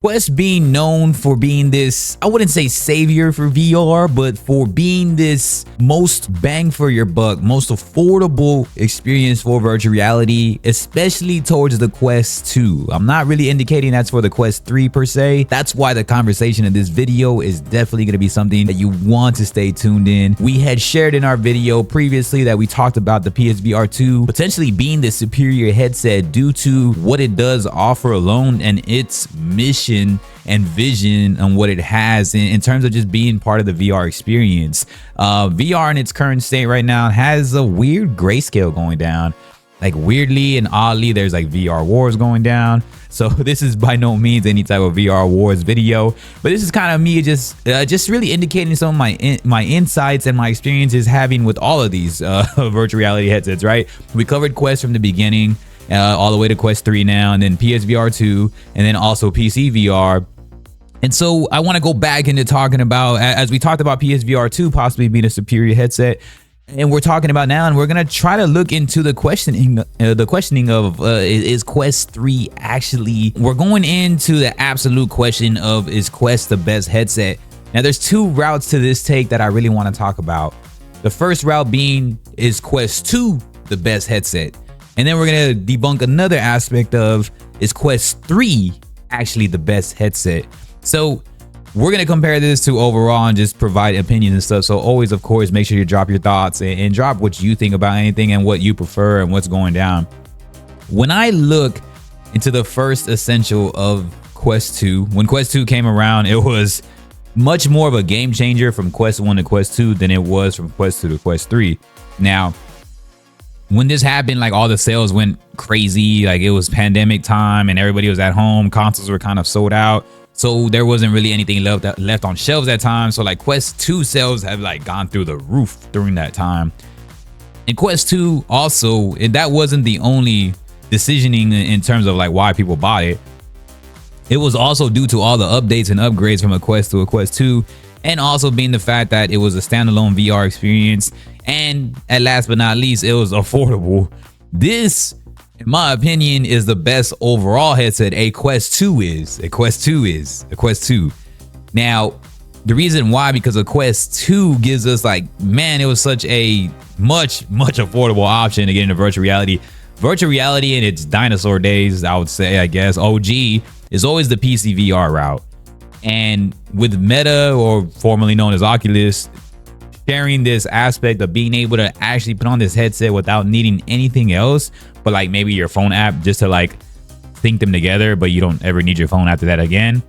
Quest being known for being this, I wouldn't say savior for VR, but for being this most bang for your buck, most affordable experience for virtual reality, especially towards the Quest 2. I'm not really indicating that's for the Quest 3 per se. That's why the conversation in this video is definitely going to be something that you want to stay tuned in. We had shared in our video previously that we talked about the PSVR 2 potentially being the superior headset due to what it does offer alone and its mission and vision on what it has in terms of just being part of the VR experience. VR in its current state right now has a weird grayscale going down. Like weirdly and oddly, there's like VR wars going down. So this is by no means any type of VR wars video, but this is kind of me just really indicating some of my insights and my experiences having with all of these virtual reality headsets. Right, we covered Quest from the beginning. All the way to Quest 3 now, and then PSVR 2, and then also PC VR. And so I want to go back into talking about, as we talked about PSVR 2 possibly being a superior headset, and we're talking about now, and we're going to try to look into the questioning of is Quest 3 actually, we're going into the absolute question of, is Quest the best headset? Now there's two routes to this take that I really want to talk about. The first route being, is Quest 2 the best headset? And then we're going to debunk another aspect of, is Quest 3 actually the best headset? So we're going to compare this to overall and just provide opinions and stuff. So always, of course, make sure you drop your thoughts and drop what you think about anything and what you prefer and what's going down. When I look into the first essential of Quest 2, when Quest 2 came around, it was much more of a game changer from Quest 1 to Quest 2 than it was from Quest 2 to Quest 3. Now, when this happened, like all the sales went crazy, like it was pandemic time and everybody was at home, consoles were kind of sold out, so there wasn't really anything left on shelves at time. So like Quest 2 sales have like gone through the roof during that time. And Quest 2 also, that wasn't the only decisioning in terms of like why people bought it. It was also due to all the updates and upgrades from a Quest to a Quest 2, and also being the fact that it was a standalone VR experience, and at last but not least, it was affordable. This, in my opinion, is the best overall headset a Quest 2 is. A Quest 2 is. A Quest 2. Now, the reason why, because a Quest 2 gives us like, man, it was such a much affordable option to get into virtual reality. Virtual reality in its dinosaur days, I would say, I guess, OG, is always the PC VR route. And with Meta, or formerly known as Oculus, sharing this aspect of being able to actually put on this headset without needing anything else, but like maybe your phone app just to like sync them together, but you don't ever need your phone after that again,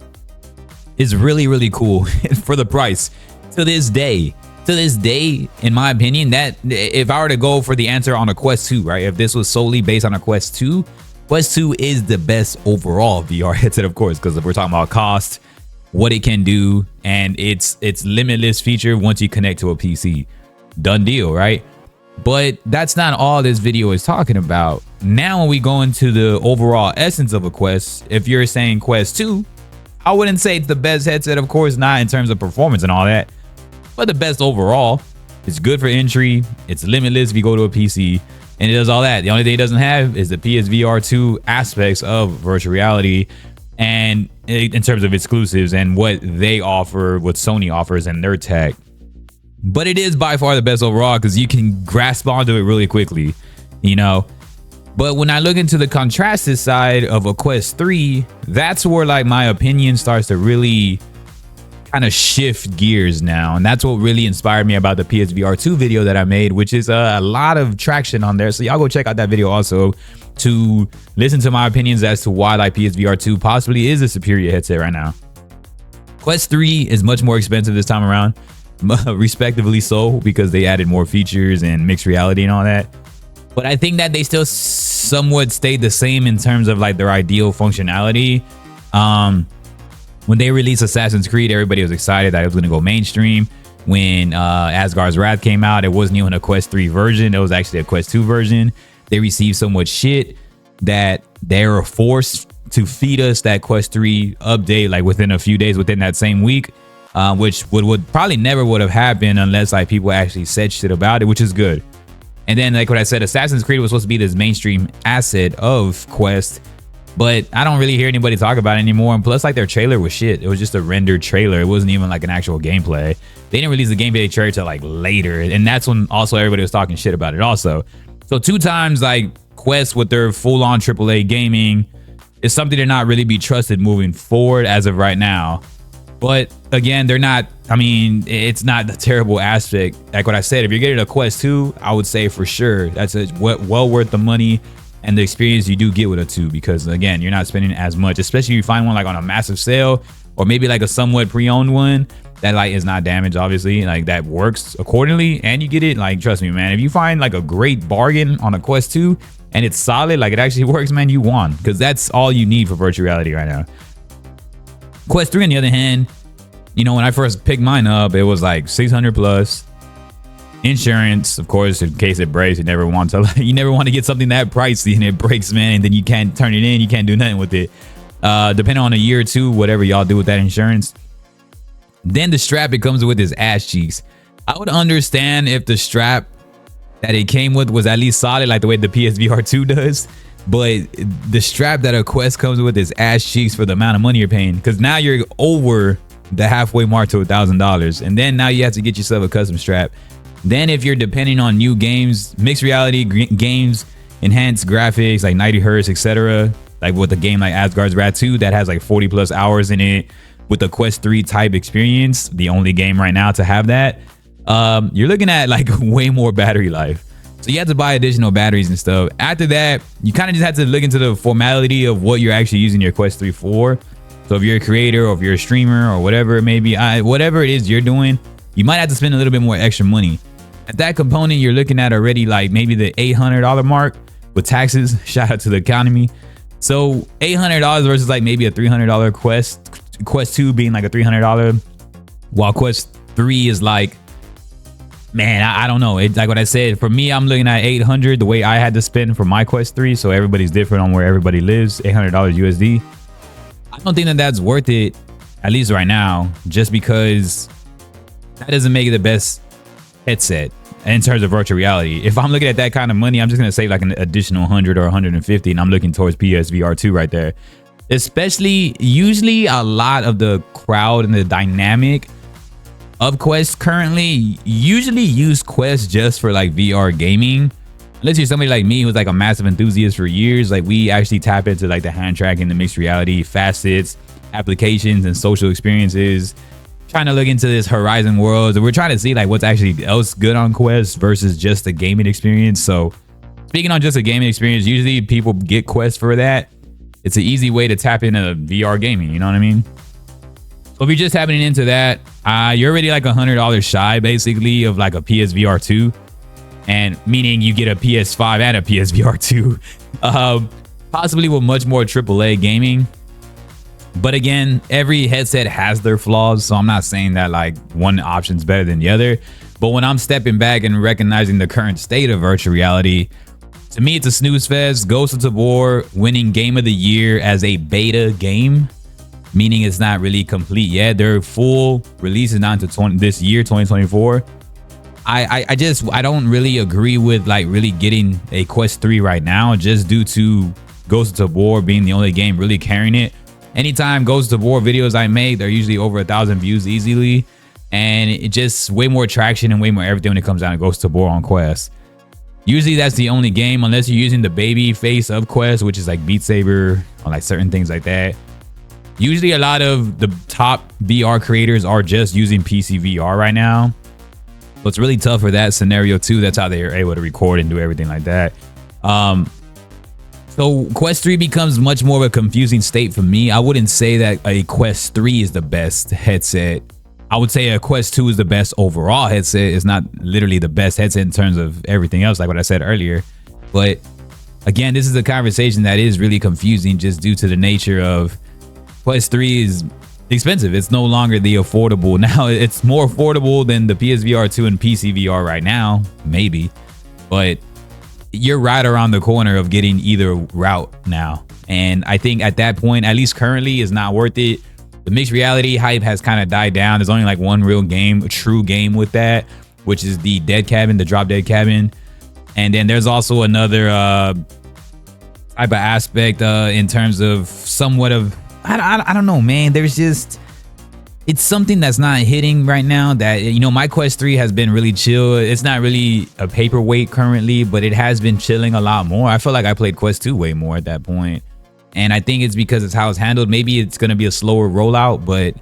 is really cool for the price. To this day, in my opinion, that if I were to go for the answer on a Quest 2, right, if this was solely based on a Quest 2, Quest 2 is the best overall VR headset, of course, because if we're talking about cost, what it can do, and its limitless feature once you connect to a PC, done deal, right? But that's not all this video is talking about. Now when we go into the overall essence of a Quest, if you're saying Quest 2, I wouldn't say it's the best headset, of course not in terms of performance and all that, but the best overall. It's good for entry, it's limitless if you go to a PC, and it does all that. The only thing it doesn't have is the PSVR 2 aspects of virtual reality, and in terms of exclusives and what they offer, what Sony offers in their tech. But it is by far the best overall because you can grasp onto it really quickly, you know. But when I look into the contrasted side of a Quest 3, that's where like my opinion starts to really kind of shift gears now. And that's what really inspired me about the PSVR 2 video that I made, which is a lot of traction on there. So y'all go check out that video also to listen to my opinions as to why like PSVR 2 possibly is a superior headset right now. Quest 3 is much more expensive this time around, respectively so, because they added more features and mixed reality and all that. But I think that they still somewhat stayed the same in terms of like their ideal functionality. When they released Assassin's Creed, everybody was excited that it was going to go mainstream. When Asgard's Wrath came out, it wasn't even a Quest 3 version. It was actually a Quest 2 version. They received so much shit that they were forced to feed us that Quest 3 update like within a few days, within that same week, which would probably never would have happened unless like people actually said shit about it, which is good. And then like what I said, Assassin's Creed was supposed to be this mainstream asset of Quest. but I don't really hear anybody talk about it anymore. And plus, like, their trailer was shit. It was just a rendered trailer. It wasn't even like an actual gameplay. They didn't release the gameplay trailer till like later, and that's when also everybody was talking shit about it also. So 2 times like Quest with their full-on AAA gaming is something to not really be trusted moving forward as of right now. But again, they're not, I mean, it's not the terrible aspect. Like what I said, if you're getting a Quest 2, I would say for sure that's well worth the money and the experience you do get with a 2, because again, you're not spending as much, especially if you find one like on a massive sale or maybe like a somewhat pre-owned one that like is not damaged, obviously, like that works accordingly, and you get it. Like, trust me, man, if you find like a great bargain on a Quest 2 and it's solid, like it actually works, man, you won, because that's all you need for virtual reality right now. Quest 3 on the other hand, you know, when I first picked mine up, it was like 600 plus. Insurance, of course, in case it breaks. You never want to get something that pricey and it breaks, man, and then you can't turn it in, you can't do nothing with it. Depending on a year or two, whatever y'all do with that insurance. Then the strap it comes with is ass cheeks. I would understand if the strap that it came with was at least solid, like the way the PSVR 2 does. But the strap that a Quest comes with is ass cheeks for the amount of money you're paying, because now you're over the halfway mark to $1,000, and then now you have to get yourself a custom strap. Then if you're depending on new games, mixed reality games, enhanced graphics like 90 hertz, etc., like with a game like Asgard's Wrath 2 that has like 40 plus hours in it, with the Quest 3 type experience, the only game right now to have that, you're looking at like way more battery life. So you have to buy additional batteries and stuff. After that, you kind of just have to look into the formality of what you're actually using your Quest 3 for. So if you're a creator or if you're a streamer or whatever it may be, whatever it is you're doing, you might have to spend a little bit more extra money. At that component, you're looking at already like maybe the $800 mark with taxes. Shout out to the economy. So $800 versus like maybe a $300 Quest 2 being like a $300, while Quest 3 is like, man, I don't know. It's like what I said. For me, I'm looking at $800 the way I had to spend for my Quest 3. So everybody's different on where everybody lives. $800 USD. I don't think that that's worth it, at least right now, just because that doesn't make it the best headset in terms of virtual reality. If I'm looking at that kind of money, I'm just gonna save like an additional 100 or 150, and I'm looking towards PSVR 2 right there. Especially, usually a lot of the crowd and the dynamic of Quest currently usually use Quest just for like VR gaming. Unless you're somebody like me who's like a massive enthusiast for years, like we actually tap into like the hand tracking, the mixed reality facets, applications, and social experiences. Trying to look into this Horizon world, and we're trying to see like what's actually else good on Quest versus just the gaming experience. So speaking on just a gaming experience, usually people get Quest for that. It's an easy way to tap into VR gaming, you know what I mean? So if you're just tapping into that, you're already like $100 shy basically of like a PSVR 2, and meaning you get a PS5 and a PSVR 2, possibly with much more AAA gaming. But again, every headset has their flaws, so I'm not saying that like one option's better than the other. But when I'm stepping back and recognizing the current state of virtual reality, to me, it's a snooze fest. Ghost of Tabor winning Game of the Year as a beta game, meaning it's not really complete yet. Their full release is not until this year, 2024. I don't really agree with like really getting a Quest 3 right now, just due to Ghost of Tabor being the only game really carrying it. Anytime Ghost of War videos I make, they're usually over 1,000 views easily, and it just way more traction and way more everything when it comes down to Ghost of War on Quest. Usually that's the only game, unless you're using the baby face of Quest, which is like Beat Saber or like certain things like that. Usually a lot of the top VR creators are just using PC VR right now, so it's really tough for that scenario too. That's how they're able to record and do everything like that. So Quest 3 becomes much more of a confusing state for me. I wouldn't say that a Quest 3 is the best headset. I would say a Quest 2 is the best overall headset. It's not literally the best headset in terms of everything else, like what I said earlier. But again, this is a conversation that is really confusing just due to the nature of Quest 3 is expensive. It's no longer the affordable. Now it's more affordable than the PSVR 2 and PC VR right now, maybe. But you're right around the corner of getting either route now. And I think at that point, at least currently, is not worth it. The mixed reality hype has kind of died down. There's only like one real game, a true game with that, which is the Dead Cabin, the Drop Dead Cabin. And then there's also another type of aspect in terms of somewhat of I don't know, man. There's just it's something that's not hitting right now. That, you know, my Quest 3 has been really chill. It's not really a paperweight currently, but it has been chilling a lot more. I feel like I played Quest 2 way more at that point, and I think it's because it's how it's handled. Maybe it's gonna be a slower rollout, but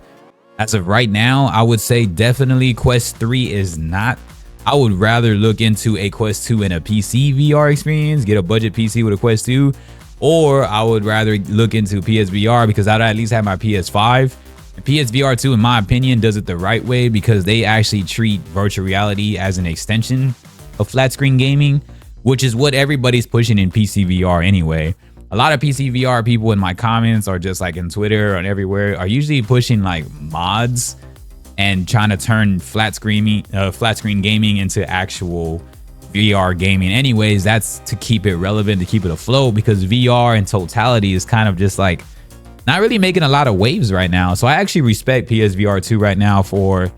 as of right now, I would say definitely Quest 3 is not. I would rather look into a Quest 2 and a PC VR experience, get a budget PC with a Quest 2, or I would rather look into PSVR because I'd at least have my PS5. And PSVR 2, in my opinion, does it the right way because they actually treat virtual reality as an extension of flat screen gaming, which is what everybody's pushing in PC VR anyway. A lot of PC VR people in my comments or just like in Twitter and everywhere are usually pushing like mods and trying to turn flat screen gaming into actual VR gaming. Anyways, that's to keep it relevant, to keep it afloat, because VR in totality is kind of just like not really making a lot of waves right now. So I actually respect PSVR 2 right now for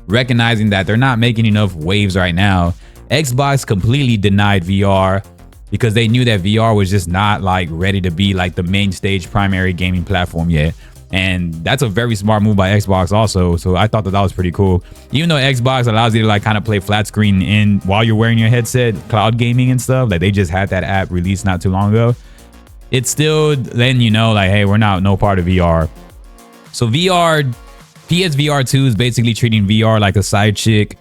recognizing that they're not making enough waves right now. Xbox completely denied VR because they knew that VR was just not like ready to be like the main stage primary gaming platform yet. And that's a very smart move by Xbox also. So I thought that was pretty cool. Even though Xbox allows you to like kind of play flat screen in while you're wearing your headset, cloud gaming and stuff, like they just had that app released not too long ago. It's still then, you know, like, hey, we're not no part of VR. So PSVR 2 is basically treating VR like a side chick.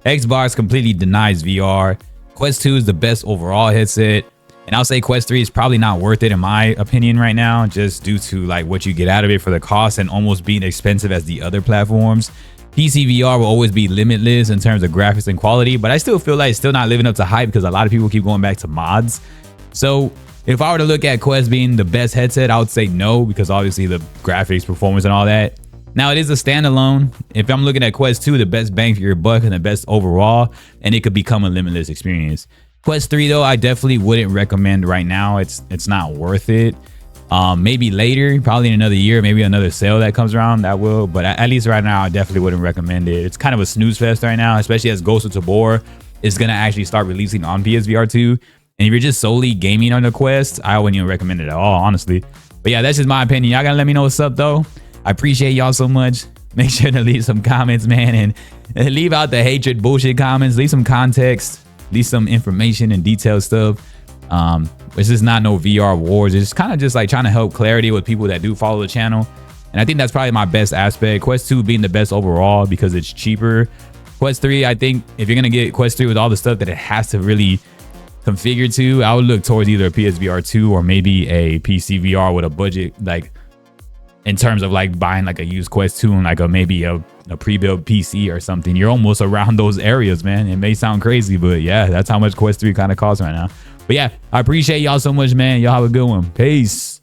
Xbox completely denies VR. Quest 2 is the best overall headset. And I'll say Quest 3 is probably not worth it in my opinion right now, just due to like what you get out of it for the cost and almost being expensive as the other platforms. PC VR will always be limitless in terms of graphics and quality, but I still feel like it's still not living up to hype because a lot of people keep going back to mods. So if I were to look at Quest being the best headset, I would say no, because obviously the graphics, performance, and all that. Now it is a standalone. If I'm looking at Quest 2, the best bang for your buck and the best overall, and it could become a limitless experience. Quest 3 though, I definitely wouldn't recommend right now. It's not worth it. Maybe later, probably in another year, maybe another sale that comes around, that will. But at least right now, I definitely wouldn't recommend it. It's kind of a snooze fest right now, especially as Ghost of Tabor is gonna actually start releasing on PSVR 2. And if you're just solely gaming on the Quest, I wouldn't even recommend it at all, honestly. But yeah, that's just my opinion. Y'all gotta let me know what's up though. I appreciate y'all so much. Make sure to leave some comments, man, and leave out the hatred bullshit comments. Leave some context, leave some information and detailed stuff. It's just not no VR wars. It's kind of just like trying to help clarity with people that do follow the channel. And I think that's probably my best aspect. Quest 2 being the best overall because it's cheaper. Quest 3, I think if you're gonna get Quest 3 with all the stuff that it has to really configure to, I would look towards either a PSVR 2 or maybe a PC VR with a budget, like in terms of like buying like a used Quest 2 and like maybe a pre-built PC or something. You're almost around those areas, man. It may sound crazy, but yeah, that's how much Quest 3 kind of costs right now. But yeah, I appreciate y'all so much, man. Y'all have a good one. Peace.